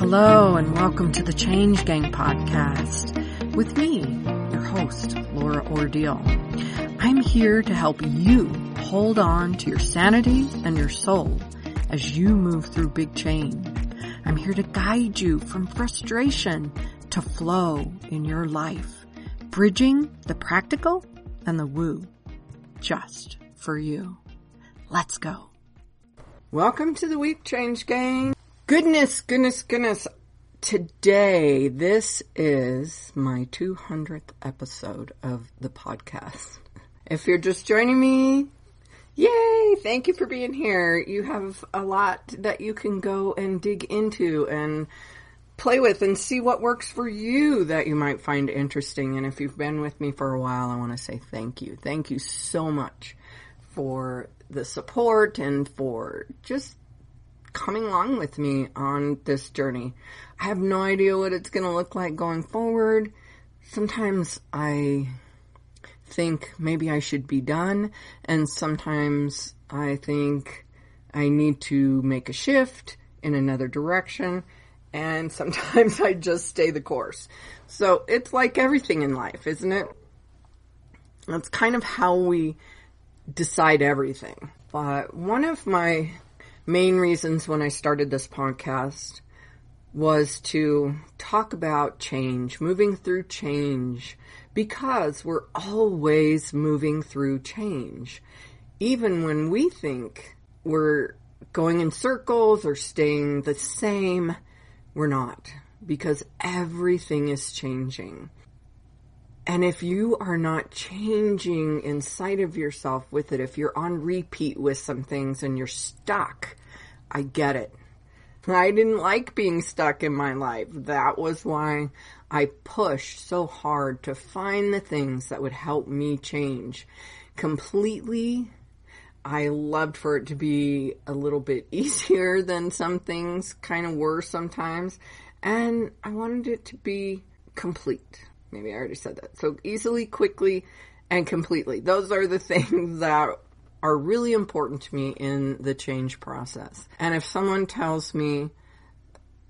Hello and welcome to the Change Gang podcast with me, your host, Laura Ordile. I'm here to help you hold on to your sanity and your soul as you move through big change. I'm here to guide you from frustration to flow in your life, bridging the practical and the woo, just for you. Let's go. Welcome to the week, Change Gang. Goodness. Today, this is my 200th episode of the podcast. If you're just joining me, yay! Thank you for being here. You have a lot that you can go and dig into and play with and see what works for you that you might find interesting. And if you've been with me for a while, I want to say thank you. Thank you so much for the support and for just coming along with me on this journey. I have no idea what it's going to look like going forward. Sometimes I think maybe I should be done, and sometimes I think I need to make a shift in another direction, and sometimes I just stay the course. So it's like everything in life, isn't it? That's kind of how we decide everything. But one of my main reasons when I started this podcast was to talk about change, moving through change, because we're always moving through change. Even when we think we're going in circles or staying the same, we're not, because everything is changing. And if you are not changing inside of yourself with it, if you're on repeat with some things and you're stuck, I get it. I didn't like being stuck in my life. That was why I pushed so hard to find the things that would help me change completely. I loved for it to be a little bit easier than some things kind of were sometimes. And I wanted it to be complete. Maybe I already said that. So easily, quickly, and completely. Those are the things that are really important to me in the change process. And if someone tells me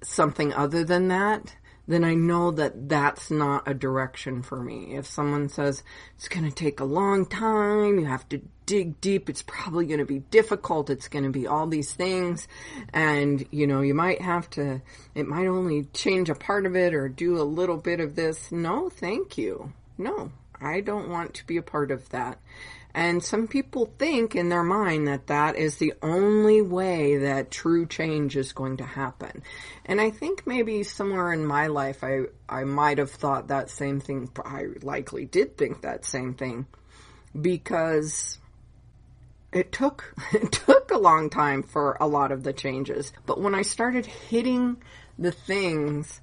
something other than that, then I know that that's not a direction for me. If someone says it's going to take a long time, you have to dig deep, it's probably going to be difficult, it's going to be all these things, and you might have to, it might only change a part of it or do a little bit of this. No, thank you. No, I don't want to be a part of that. And some people think in their mind that that is the only way that true change is going to happen. And I think maybe somewhere in my life, I might have thought that same thing. I likely did think that same thing, because it took a long time for a lot of the changes. But when I started hitting the things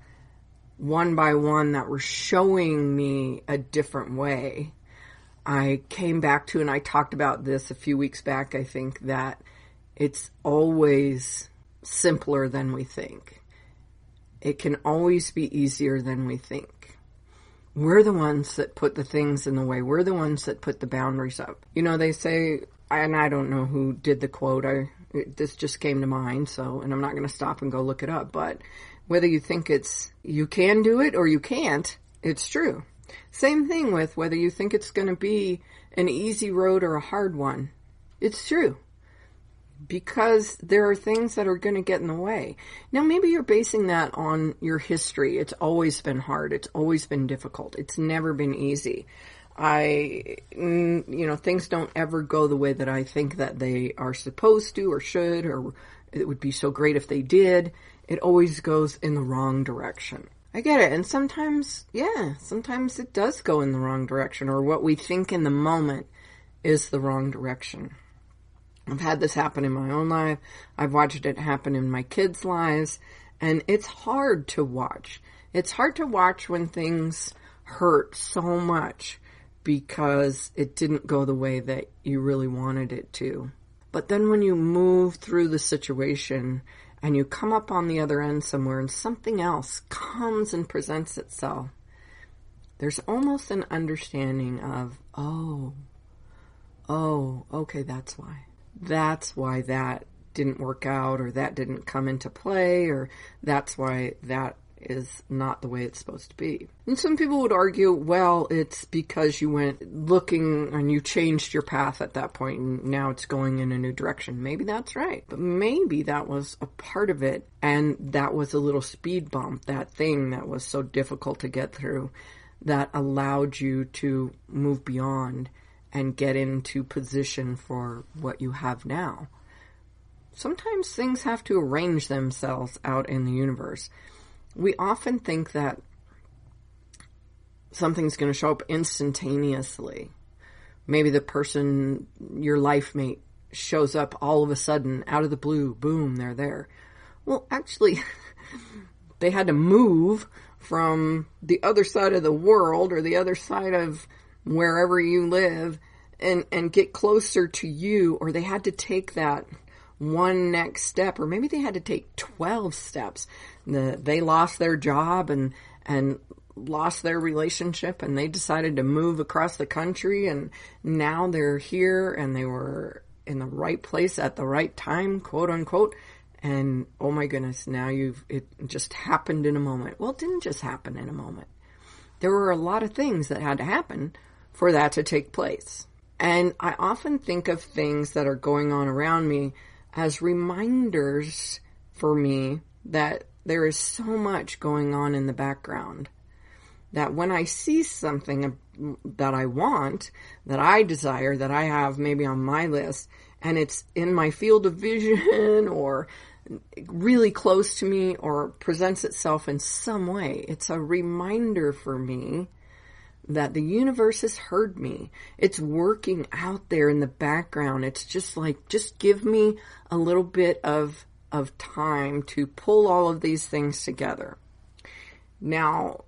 one by one that were showing me a different way, I came back to, and I talked about this a few weeks back, I think, that it's always simpler than we think. It can always be easier than we think. We're the ones that put the things in the way. We're the ones that put the boundaries up. They say, and I don't know who did the quote, this just came to mind, and I'm not going to stop and go look it up, but whether you think you can do it or you can't, it's true. Same thing with whether you think it's going to be an easy road or a hard one. It's true. Because there are things that are going to get in the way. Now, maybe you're basing that on your history. It's always been hard. It's always been difficult. It's never been easy. Things don't ever go the way that I think that they are supposed to or should, or it would be so great if they did. It always goes in the wrong direction. I get it. And sometimes it does go in the wrong direction, or what we think in the moment is the wrong direction. I've had this happen in my own life. I've watched it happen in my kids' lives, and it's hard to watch. It's hard to watch when things hurt so much because it didn't go the way that you really wanted it to. But then when you move through the situation and you come up on the other end somewhere and something else comes and presents itself, there's almost an understanding of, oh, okay, that's why. That's why that didn't work out, or that didn't come into play, or that's why that is not the way it's supposed to be. And some people would argue, well, it's because you went looking and you changed your path at that point and now it's going in a new direction. Maybe that's right. But maybe that was a part of it, and that was a little speed bump, that thing that was so difficult to get through, that allowed you to move beyond and get into position for what you have now. Sometimes things have to arrange themselves out in the universe. We often think that something's going to show up instantaneously. Maybe the person, your life mate, shows up all of a sudden out of the blue. Boom, they're there. Well, actually, they had to move from the other side of the world or the other side of wherever you live and get closer to you, or they had to take that one next step, or maybe they had to take 12 steps. They lost their job and lost their relationship, and they decided to move across the country, and now they're here, and they were in the right place at the right time, quote unquote, and oh my goodness, now it just happened in a moment. Well, it didn't just happen in a moment. There were a lot of things that had to happen for that to take place. And I often think of things that are going on around me as reminders for me that there is so much going on in the background, that when I see something that I want, that I desire, that I have maybe on my list, and it's in my field of vision or really close to me or presents itself in some way, it's a reminder for me that the universe has heard me. It's working out there in the background. It's just like, just give me a little bit of time to pull all of these things together. Now,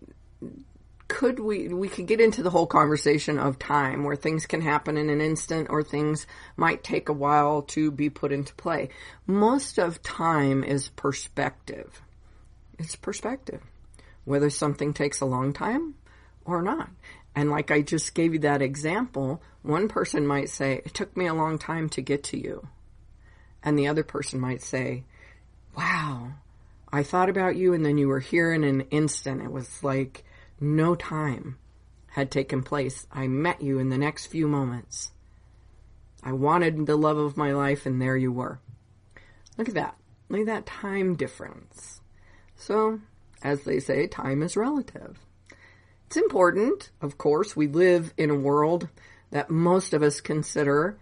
we could get into the whole conversation of time, where things can happen in an instant or things might take a while to be put into play. Most of time is perspective. It's perspective. Whether something takes a long time or not. And like I just gave you that example, one person might say, it took me a long time to get to you. And the other person might say, wow, I thought about you and then you were here in an instant. It was like no time had taken place. I met you in the next few moments. I wanted the love of my life and there you were. Look at that. Look at that time difference. So, as they say, time is relative. It's important, of course. We live in a world that most of us consider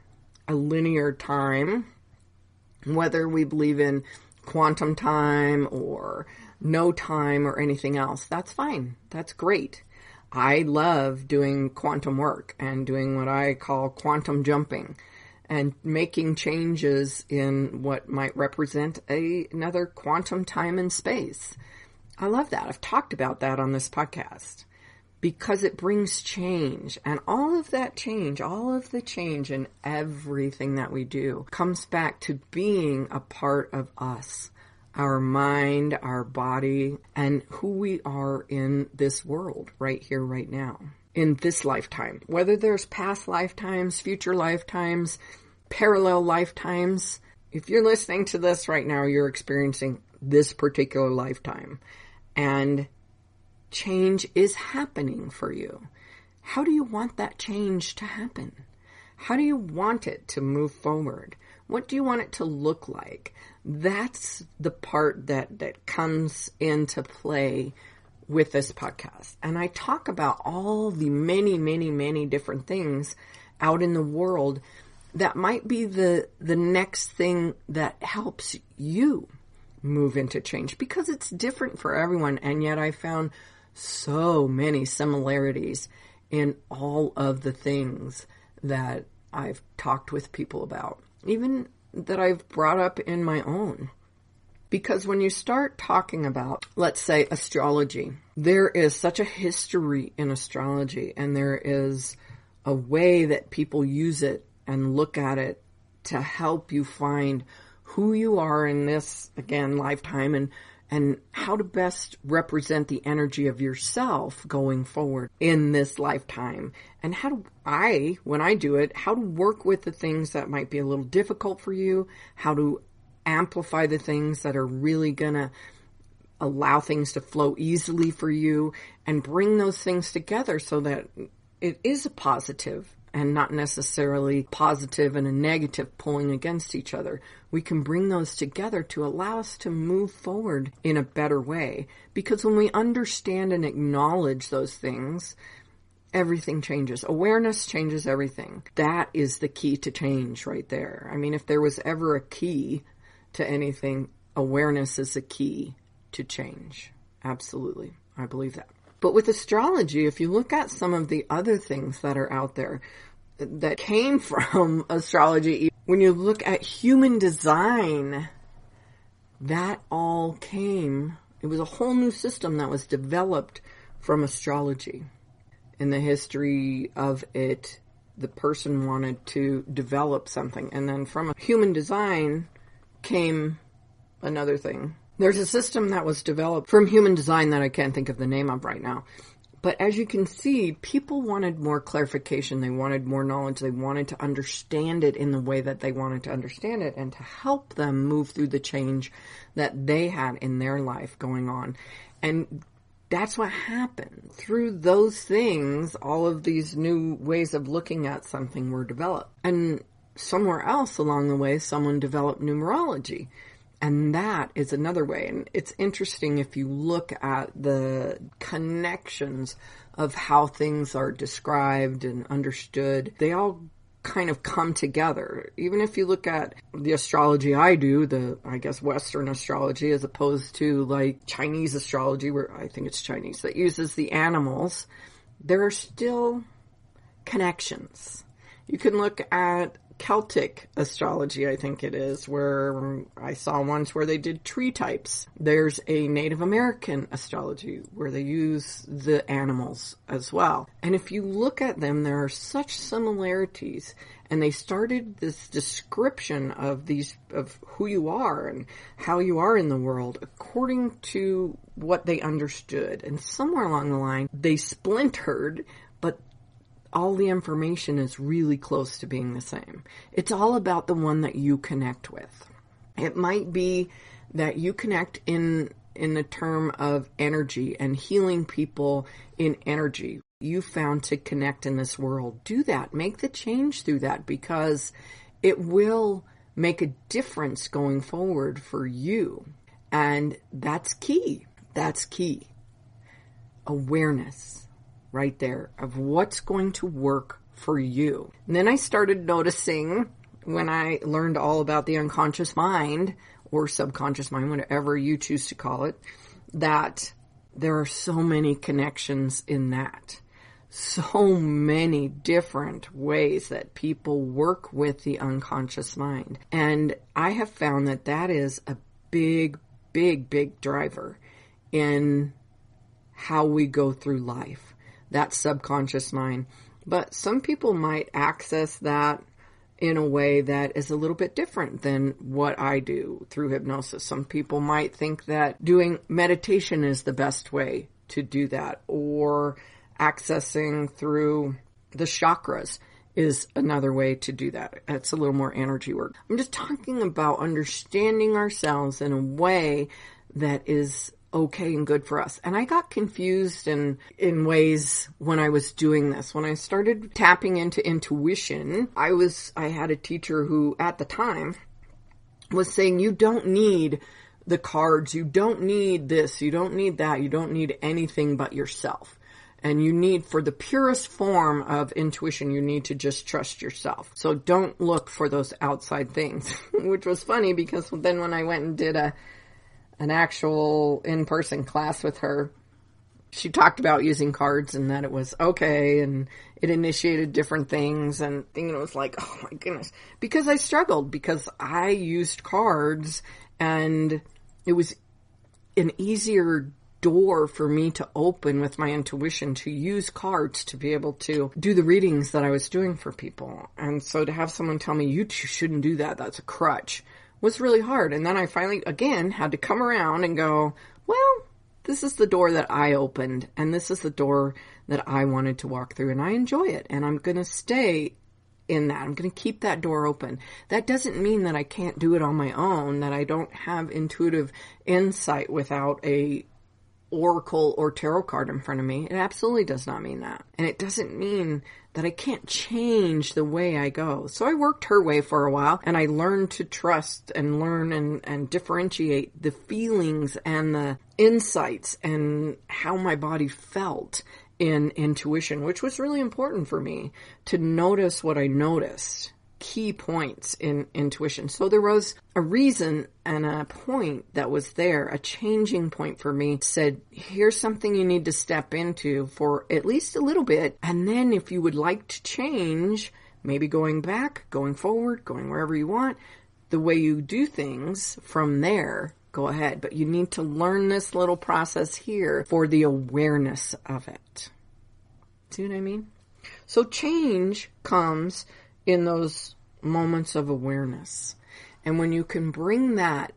a linear time, whether we believe in quantum time or no time or anything else. That's fine. That's great. I love doing quantum work and doing what I call quantum jumping and making changes in what might represent another quantum time and space. I love that. I've talked about that on this podcast, because it brings change, and all of that change, all of the change in everything that we do comes back to being a part of us, our mind, our body, and who we are in this world right here, right now, in this lifetime. Whether there's past lifetimes, future lifetimes, parallel lifetimes, if you're listening to this right now, you're experiencing this particular lifetime, and change is happening for you. How do you want that change to happen? How do you want it to move forward? What do you want it to look like? That's the part that comes into play with this podcast. And I talk about all the many, many, many different things out in the world that might be the next thing that helps you move into change, because it's different for everyone. And yet I found so many similarities in all of the things that I've talked with people about, even that I've brought up in my own. Because when you start talking about, let's say, astrology, there is such a history in astrology, and there is a way that people use it and look at it to help you find who you are in this, again, lifetime, and how to best represent the energy of yourself going forward in this lifetime. And how do when I do it, how to work with the things that might be a little difficult for you, how to amplify the things that are really going to allow things to flow easily for you, and bring those things together so that it is a positive and not necessarily positive and a negative pulling against each other. We can bring those together to allow us to move forward in a better way. Because when we understand and acknowledge those things, everything changes. Awareness changes everything. That is the key to change right there. I mean, if there was ever a key to anything, awareness is the key to change. Absolutely. I believe that. But with astrology, if you look at some of the other things that are out there that came from astrology, when you look at human design, that all came, it was a whole new system that was developed from astrology. In the history of it, the person wanted to develop something. And then from human design came another thing. There's a system that was developed from human design that I can't think of the name of right now. But as you can see, people wanted more clarification. They wanted more knowledge. They wanted to understand it in the way that they wanted to understand it, and to help them move through the change that they had in their life going on. And that's what happened. Through those things, all of these new ways of looking at something were developed. And somewhere else along the way, someone developed numerology. And that is another way. And it's interesting if you look at the connections of how things are described and understood. They all kind of come together. Even if you look at the astrology I do, I guess Western astrology, as opposed to like Chinese astrology, where I think it's Chinese, that uses the animals, there are still connections. You can look at Celtic astrology, I think it is, where I saw ones where they did tree types. There's a Native American astrology where they use the animals as well. And if you look at them, there are such similarities. And they started this description of who you are and how you are in the world according to what they understood. And somewhere along the line, they splintered, but all the information is really close to being the same. It's all about the one that you connect with. It might be that you connect in the term of energy and healing people in energy. You found to connect in this world. Do that. Make the change through that, because it will make a difference going forward for you. And that's key. That's key. Awareness. Right there, of what's going to work for you. And then I started noticing, when I learned all about the unconscious mind, or subconscious mind, whatever you choose to call it, that there are so many connections in that. So many different ways that people work with the unconscious mind. And I have found that that is a big, big, big driver in how we go through life. That subconscious mind. But some people might access that in a way that is a little bit different than what I do through hypnosis. Some people might think that doing meditation is the best way to do that, or accessing through the chakras is another way to do that. It's a little more energy work. I'm just talking about understanding ourselves in a way that is okay and good for us. And I got confused in ways when I was doing this. When I started tapping into intuition, I had a teacher who at the time was saying, you don't need the cards, you don't need this, you don't need that, you don't need anything but yourself. And you need, for the purest form of intuition, you need to just trust yourself. So don't look for those outside things, which was funny because then when I went and did an actual in-person class with her, she talked about using cards and that it was okay, and it initiated different things, and it was like, oh my goodness, because I struggled, because I used cards, and it was an easier door for me to open with my intuition, to use cards to be able to do the readings that I was doing for people. And so to have someone tell me, you shouldn't do that, that's a crutch, was really hard. And then I finally, again, had to come around and go, well, this is the door that I opened, and this is the door that I wanted to walk through, and I enjoy it, and I'm going to stay in that. I'm going to keep that door open. That doesn't mean that I can't do it on my own, that I don't have intuitive insight without a oracle or tarot card in front of me. It absolutely does not mean that. And it doesn't mean that I can't change the way I go. So I worked her way for a while, and I learned to trust and learn and differentiate the feelings and the insights and how my body felt in intuition, which was really important for me to notice what I noticed. Key points in intuition. So there was a reason and a point that was there, a changing point for me. Said, here's something you need to step into for at least a little bit. And then if you would like to change, maybe going back, going forward, going wherever you want, the way you do things from there, go ahead. But you need to learn this little process here for the awareness of it. See what I mean? So change comes in those moments of awareness. And when you can bring that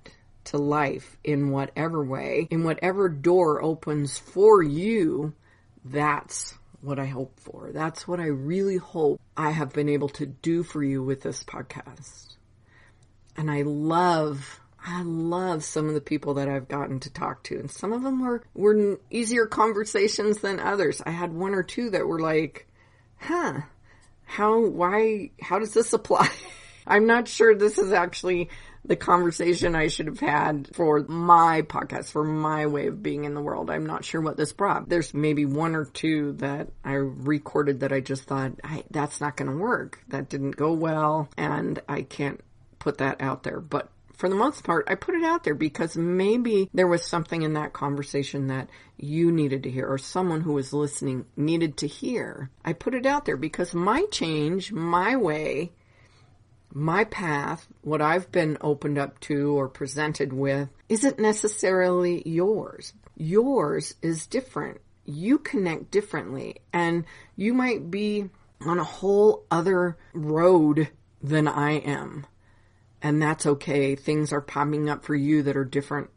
to life in whatever way, in whatever door opens for you, that's what I hope for. That's what I really hope I have been able to do for you with this podcast. And I love some of the people that I've gotten to talk to. And some of them were easier conversations than others. I had one or two that were like, how does this apply? I'm not sure this is actually the conversation I should have had for my podcast, for my way of being in the world. I'm not sure what this brought. There's maybe one or two that I recorded that I just thought, that's not going to work. That didn't go well, and I can't put that out there. But for the most part, I put it out there because maybe there was something in that conversation that you needed to hear, or someone who was listening needed to hear. I put it out there because my change, my way, my path, what I've been opened up to or presented with, isn't necessarily yours. Yours is different. You connect differently, and you might be on a whole other road than I am. And that's okay. Things are popping up for you that are different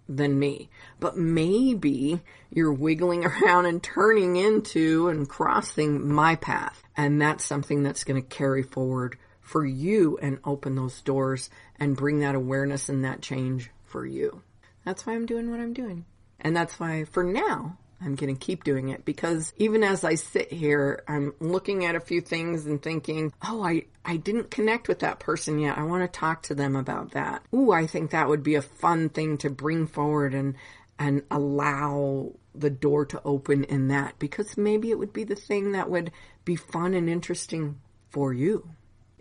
than me. But maybe you're wiggling around and turning into and crossing my path. And that's something that's going to carry forward for you and open those doors and bring that awareness and that change for you. That's why I'm doing what I'm doing. And that's why, for now, I'm going to keep doing it, because even as I sit here, I'm looking at a few things and thinking, I didn't connect with that person yet. I want to talk to them about that. Ooh, I think that would be a fun thing to bring forward and allow the door to open in that, because maybe it would be the thing that would be fun and interesting for you.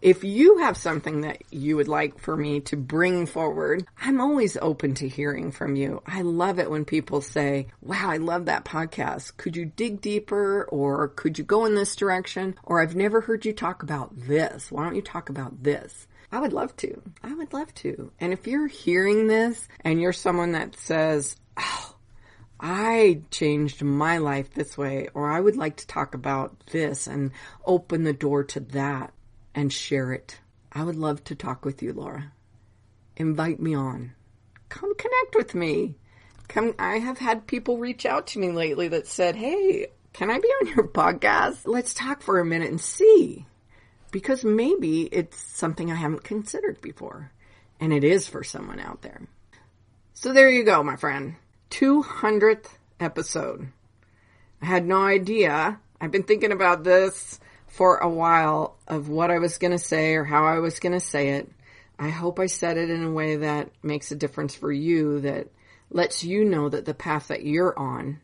If you have something that you would like for me to bring forward, I'm always open to hearing from you. I love it when people say, wow, I love that podcast. Could you dig deeper? Or could you go in this direction? Or I've never heard you talk about this. Why don't you talk about this? I would love to. I would love to. And if you're hearing this and you're someone that says, oh, I changed my life this way, or I would like to talk about this and open the door to that, and share it. I would love to talk with you, Laura. Invite me on. Come connect with me. I have had people reach out to me lately that said, hey, can I be on your podcast? Let's talk for a minute and see. Because maybe it's something I haven't considered before. And it is for someone out there. So there you go, my friend. 200th episode. I had no idea. I've been thinking about this for a while of what I was going to say or how I was going to say it. I hope I said it in a way that makes a difference for you, that lets you know that the path that you're on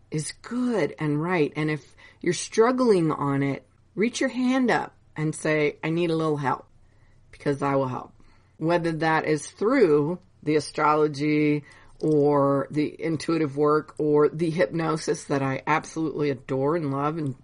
is good and right. And if you're struggling on it, reach your hand up and say, I need a little help, because I will help. Whether that is through the astrology or the intuitive work or the hypnosis that I absolutely adore and love and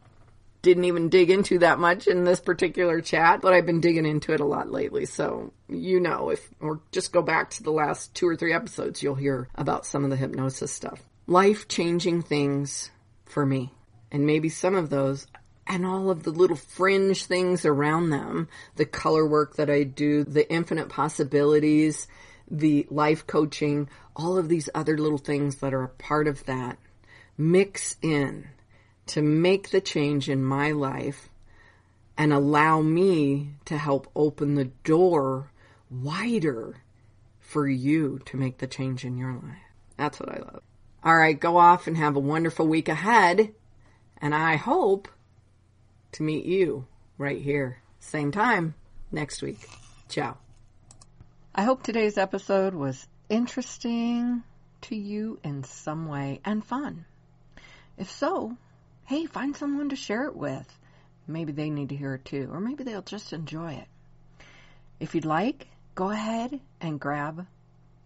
didn't even dig into that much in this particular chat, but I've been digging into it a lot lately. So, or just go back to the last 2 or 3 episodes, you'll hear about some of the hypnosis stuff. Life-changing things for me. And maybe some of those and all of the little fringe things around them, the color work that I do, the infinite possibilities, the life coaching, all of these other little things that are a part of that mix in to make the change in my life and allow me to help open the door wider for you to make the change in your life. That's what I love. All right, go off and have a wonderful week ahead. And I hope to meet you right here, same time next week. Ciao. I hope today's episode was interesting to you in some way and fun. If so, hey, find someone to share it with. Maybe they need to hear it too, or maybe they'll just enjoy it. If you'd like, go ahead and grab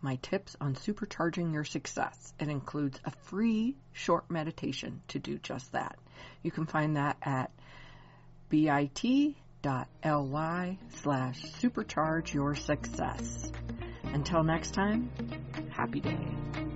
my tips on supercharging your success. It includes a free short meditation to do just that. You can find that at bit.ly/supercharge your success. Until next time, happy day.